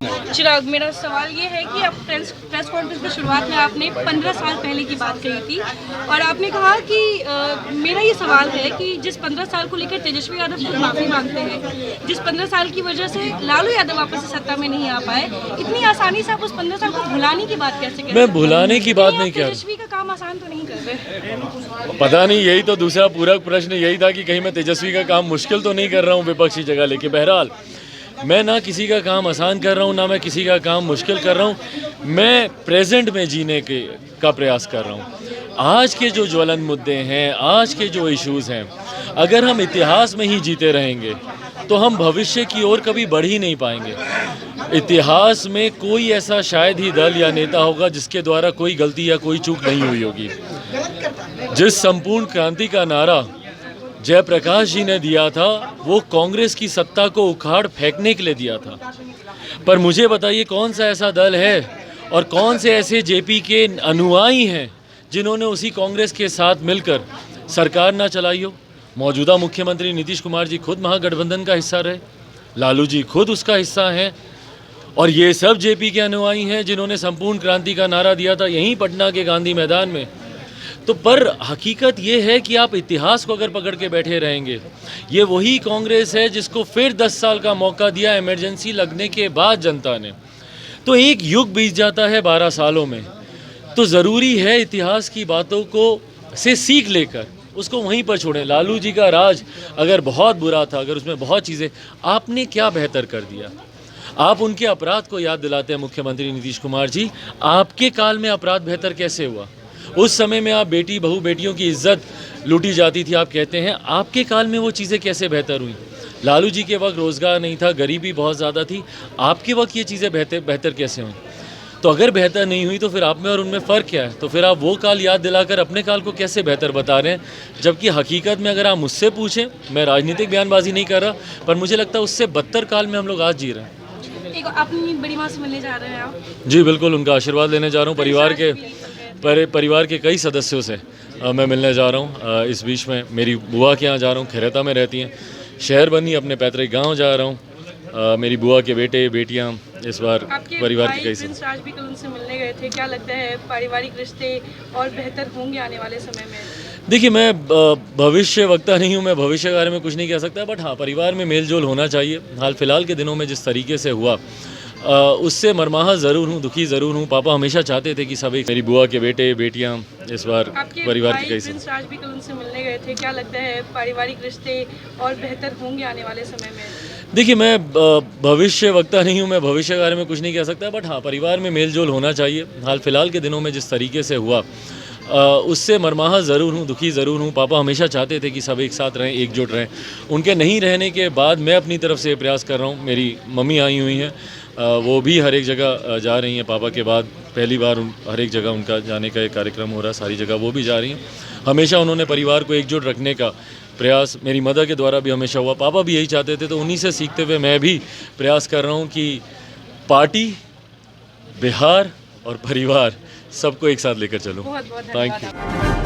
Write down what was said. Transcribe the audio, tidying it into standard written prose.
चिराग, मेरा सवाल ये है कि आप प्रेस कॉन्फ्रेंस की शुरुआत में आपने 15 साल पहले की बात कही थी और आपने कहा कि मेरा ये सवाल है कि जिस 15 साल को लेकर तेजस्वी यादव खुद माफ़ी मांगते हैं, जिस 15 साल की वजह से लालू यादव वापस से सत्ता में नहीं आ पाए, इतनी आसानी से आप उस 15 साल को भुलाने की बात कैसे करें? मैं भुलाने की बात नहीं कर रहा। तेजस्वी का काम आसान तो नहीं कर रहे? पता नहीं, यही तो दूसरा पूरक प्रश्न यही था कि कहीं मैं तेजस्वी का काम मुश्किल तो नहीं कर रहा हूँ विपक्षी जगह लेके। बहरहाल मैं ना किसी का काम आसान कर रहा हूँ, ना मैं किसी का काम मुश्किल कर रहा हूँ। मैं प्रेजेंट में जीने का प्रयास कर रहा हूँ। आज के जो ज्वलन मुद्दे हैं, आज के जो इश्यूज़ हैं, अगर हम इतिहास में ही जीते रहेंगे तो हम भविष्य की ओर कभी बढ़ ही नहीं पाएंगे। इतिहास में कोई ऐसा शायद ही दल या नेता होगा जिसके द्वारा कोई गलती या कोई चूक नहीं हुई होगी। जिस संपूर्ण क्रांति का नारा जयप्रकाश जी ने दिया था, वो कांग्रेस की सत्ता को उखाड़ फेंकने के लिए दिया था। पर मुझे बताइए, कौन सा ऐसा दल है और कौन से ऐसे जेपी के अनुयायी हैं जिन्होंने उसी कांग्रेस के साथ मिलकर सरकार ना चलाई हो? मौजूदा मुख्यमंत्री नीतीश कुमार जी खुद महागठबंधन का हिस्सा रहे, लालू जी खुद उसका हिस्सा हैं, और ये सब जेपी के अनुयायी हैं जिन्होंने संपूर्ण क्रांति का नारा दिया था यहीं पटना के गांधी मैदान में। तो पर हकीकत ये है कि आप इतिहास को अगर पकड़ के बैठे रहेंगे, ये वही कांग्रेस है जिसको फिर 10 साल का मौका दिया इमरजेंसी लगने के बाद जनता ने। तो एक युग बीत जाता है 12 सालों में, तो ज़रूरी है इतिहास की बातों को से सीख लेकर उसको वहीं पर छोड़ें। लालू जी का राज अगर बहुत बुरा था, अगर उसमें बहुत चीज़ें, आपने क्या बेहतर कर दिया? आप उनके अपराध को याद दिलाते हैं मुख्यमंत्री नीतीश कुमार जी। आपके काल में अपराध बेहतर कैसे हुआ? उस समय में आप बेटी बहू बेटियों की इज्जत लूटी जाती थी, आप कहते हैं, आपके काल में वो चीज़ें कैसे बेहतर हुई? लालू जी के वक्त रोज़गार नहीं था, गरीबी बहुत ज़्यादा थी, आपके वक्त ये चीज़ें बेहतर कैसे हुई? तो अगर बेहतर नहीं हुई तो फिर आप में और उनमें फ़र्क क्या है? तो फिर आप वो काल याद दिलाकर अपने काल को कैसे बेहतर बता रहे हैं? जबकि हकीकत में अगर आप मुझसे पूछें, मैं राजनीतिक बयानबाजी नहीं कर रहा, पर मुझे लगता है उससे बदतर काल में हम लोग आज जी रहे हैं। एक अपनी बड़ी माँ से मिलने जा रहे हैं आप? जी बिल्कुल, उनका आशीर्वाद लेने जा रहा हूँ। परिवार के कई सदस्यों से मैं मिलने जा रहा हूँ। इस बीच में मेरी बुआ के यहाँ जा रहा हूँ, खैरता में रहती हैं। शहर बनी अपने पैतृक गांव जा रहा हूँ। मेरी बुआ के बेटे बेटियाँ, इस बार परिवार के कई सदस्य। राज भी कल उनसे मिलने गए थे, क्या लगता है पारिवारिक रिश्ते और बेहतर होंगे आने वाले समय में? देखिए, मैं भविष्य वक्ता नहीं हूँ, मैं भविष्य के बारे में कुछ नहीं कह सकता, बट हाँ, परिवार में मेल जोल होना चाहिए। हाल फिलहाल के दिनों में जिस तरीके से हुआ, उससे मरमाहा ज़रूर हूँ, दुखी ज़रूर हूँ। पापा हमेशा चाहते थे कि सब एक। मेरी बुआ के बेटे बेटियाँ, इस बार परिवार के कई सदस्य। राज भी कल उनसे मिलने गए थे, क्या लगता है पारिवारिक रिश्ते और बेहतर होंगे आने वाले समय में? देखिए, मैं भविष्य वक्ता नहीं हूँ, मैं भविष्य के बारे में कुछ नहीं कह सकता, बट हाँ, परिवार में मेल जोल होना चाहिए। हाल फिलहाल के दिनों में जिस तरीके से हुआ, उससे मरमाहा ज़रूर हूँ, दुखी ज़रूर हूँ। पापा हमेशा चाहते थे कि सब एक साथ रहें, एकजुट रहें। उनके नहीं रहने के बाद मैं अपनी तरफ से प्रयास कर रहा हूँ। मेरी मम्मी आई हुई हैं, वो भी हर एक जगह जा रही हैं। पापा के बाद पहली बार हर एक जगह उनका जाने का एक कार्यक्रम हो रहा है, सारी जगह वो भी जा रही हैं। हमेशा उन्होंने परिवार को एकजुट रखने का प्रयास मेरी मदर के द्वारा भी हमेशा हुआ। पापा भी यही चाहते थे, तो उन्हीं से सीखते हुए मैं भी प्रयास कर रहा हूँ कि पार्टी, बिहार और परिवार सबको एक साथ लेकर चलूँ। बहुत बहुत थैंक यू।